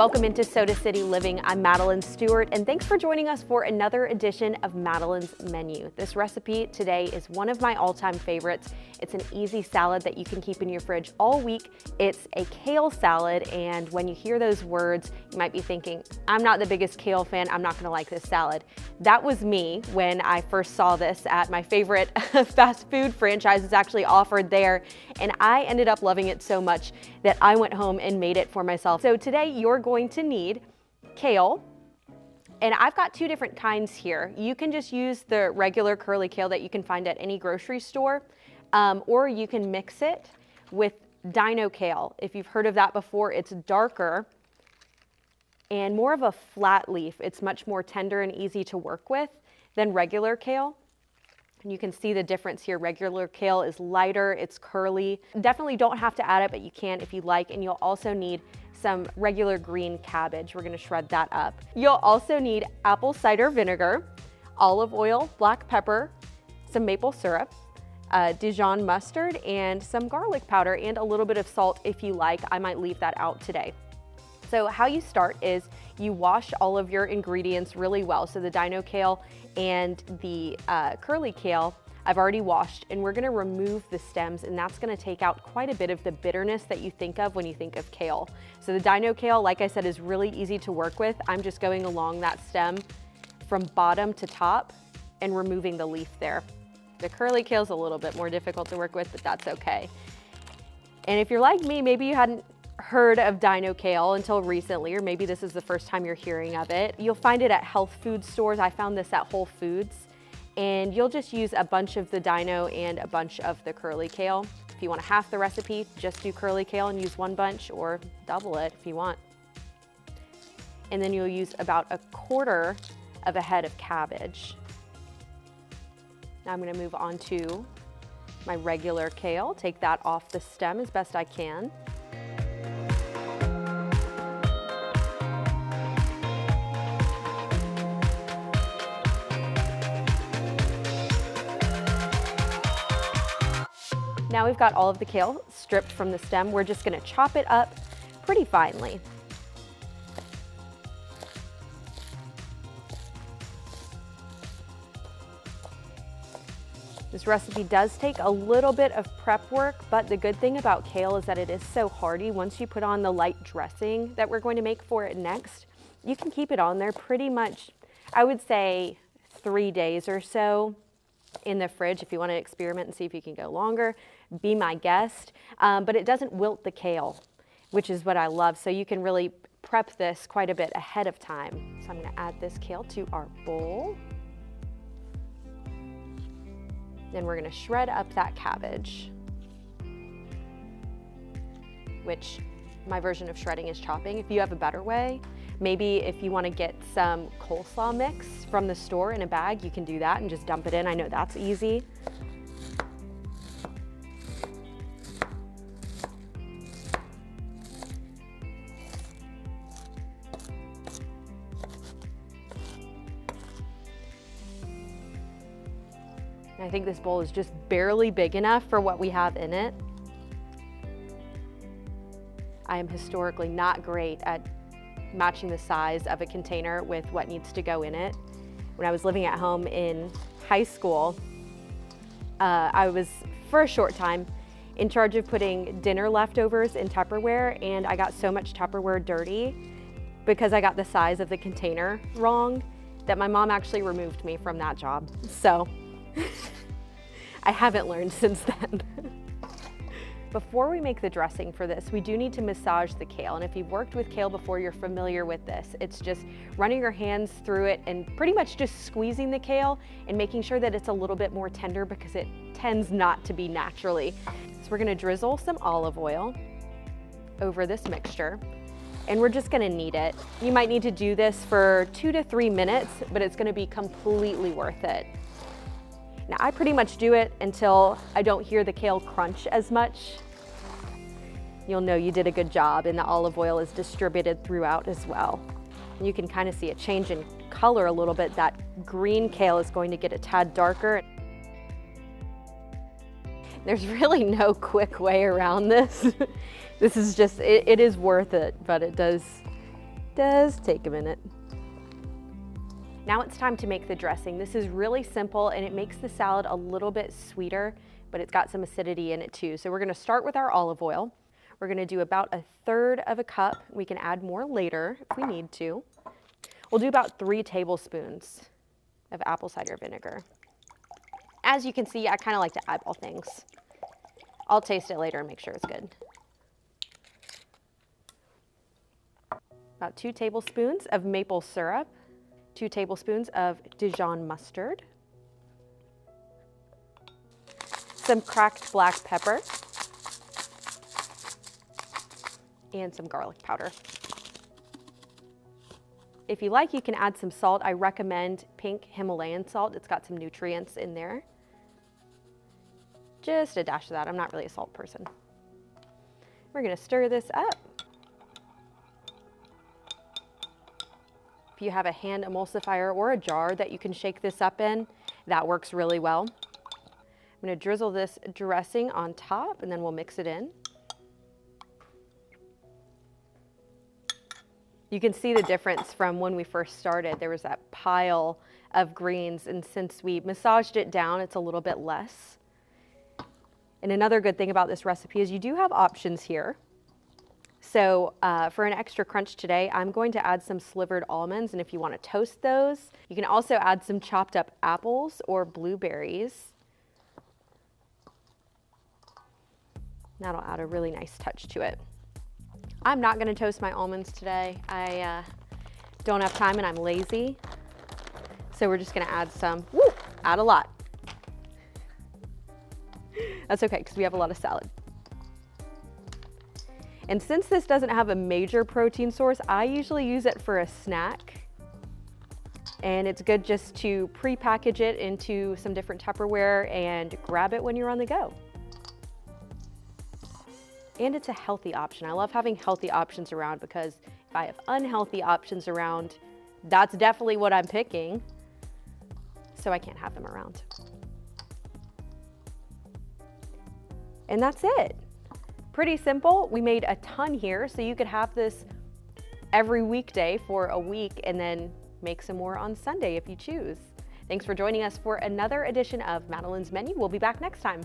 Welcome into Soda City Living. I'm Madeline Stewart, and thanks for joining us for another edition of Madeline's Menu. This recipe today is one of my all-time favorites. It's an easy salad that you can keep in your fridge all week. It's a kale salad, and when you hear those words, you might be thinking, I'm not the biggest kale fan, I'm not gonna like this salad. That was me when I first saw this at my favorite fast food franchise. It's actually offered there, and I ended up loving it so much that I went home and made it for myself. So today you're going to need kale, and I've got two different kinds here. You can just use the regular curly kale that you can find at any grocery store, or you can mix it with dino kale. If you've heard of that before, it's darker and more of a flat leaf. It's much more tender and easy to work with than regular kale. And you can see the difference here. Regular kale is lighter, it's curly. Definitely don't have to add it, but you can if you like. And you'll also need some regular green cabbage. We're gonna shred that up. You'll also need apple cider vinegar, olive oil, black pepper, some maple syrup, Dijon mustard, and some garlic powder, and a little bit of salt if you like. I might leave that out today. So how you start is you wash all of your ingredients really well. So the dino kale and the curly kale, I've already washed, and we're gonna remove the stems, and that's gonna take out quite a bit of the bitterness that you think of when you think of kale. So the dino kale, like I said, is really easy to work with. I'm just going along that stem from bottom to top and removing the leaf there. The curly kale is a little bit more difficult to work with, but that's okay. And if you're like me, maybe you hadn't heard of dino kale until recently, or maybe this is the first time you're hearing of it. You'll find it at health food stores. I found this at Whole Foods. And you'll just use a bunch of the dino and a bunch of the curly kale. If you want half the recipe, just do curly kale and use one bunch, or double it if you want. And then you'll use about a quarter of a head of cabbage. Now I'm gonna move on to my regular kale. Take that off the stem as best I can. Now we've got all of the kale stripped from the stem. We're just gonna chop it up pretty finely. This recipe does take a little bit of prep work, but the good thing about kale is that it is so hearty. Once you put on the light dressing that we're going to make for it next, you can keep it on there pretty much, I would say 3 days or so in the fridge. If you want to experiment and see if you can go longer, be my guest. But it doesn't wilt the kale, which is what I love. So you can really prep this quite a bit ahead of time. So I'm going to add this kale to our bowl. Then we're going to shred up that cabbage, which my version of shredding is chopping. If you have a better way, maybe if you want to get some coleslaw mix from the store in a bag, you can do that and just dump it in. I know that's easy. I think this bowl is just barely big enough for what we have in it. I am historically not great at matching the size of a container with what needs to go in it. When I was living at home in high school, I was, for a short time, in charge of putting dinner leftovers in Tupperware, and I got so much Tupperware dirty because I got the size of the container wrong that my mom actually removed me from that job. So I haven't learned since then. Before we make the dressing for this, we do need to massage the kale. And if you've worked with kale before, you're familiar with this. It's just running your hands through it and pretty much just squeezing the kale and making sure that it's a little bit more tender because it tends not to be naturally. So we're gonna drizzle some olive oil over this mixture, and we're just gonna knead it. You might need to do this for 2 to 3 minutes, but it's gonna be completely worth it. Now I pretty much do it until I don't hear the kale crunch as much. You'll know you did a good job, and the olive oil is distributed throughout as well. And you can kind of see a change in color a little bit. That green kale is going to get a tad darker. There's really no quick way around this. This is just, it is worth it, but it does does take a minute. Now it's time to make the dressing. This is really simple and it makes the salad a little bit sweeter, but it's got some acidity in it too. So we're gonna start with our olive oil. We're gonna do about 1/3 of a cup. We can add more later if we need to. We'll do about 3 tablespoons of apple cider vinegar. As you can see, I kind of like to eyeball things. I'll taste it later and make sure it's good. About 2 tablespoons of maple syrup, 2 tablespoons of Dijon mustard, some cracked black pepper, and some garlic powder. If you like, you can add some salt. I recommend pink Himalayan salt. It's got some nutrients in there. Just a dash of that. I'm not really a salt person. We're gonna stir this up. If you have a hand emulsifier or a jar that you can shake this up in, that works really well. I'm gonna drizzle this dressing on top and then we'll mix it in. You can see the difference from when we first started. There was that pile of greens, and since we massaged it down, it's a little bit less. And another good thing about this recipe is you do have options here. So for an extra crunch today, I'm going to add some slivered almonds, and if you want to toast those, you can also add some chopped up apples or blueberries. That'll add a really nice touch to it. I'm not gonna toast my almonds today. I don't have time and I'm lazy. So we're just gonna add some, add a lot. That's okay, because we have a lot of salad. And since this doesn't have a major protein source, I usually use it for a snack. And it's good just to pre-package it into some different Tupperware and grab it when you're on the go. And it's a healthy option. I love having healthy options around because if I have unhealthy options around, that's definitely what I'm picking. So I can't have them around. And that's it. Pretty simple. We made a ton here, so you could have this every weekday for a week and then make some more on Sunday if you choose. Thanks for joining us for another edition of Madeline's Menu. We'll be back next time.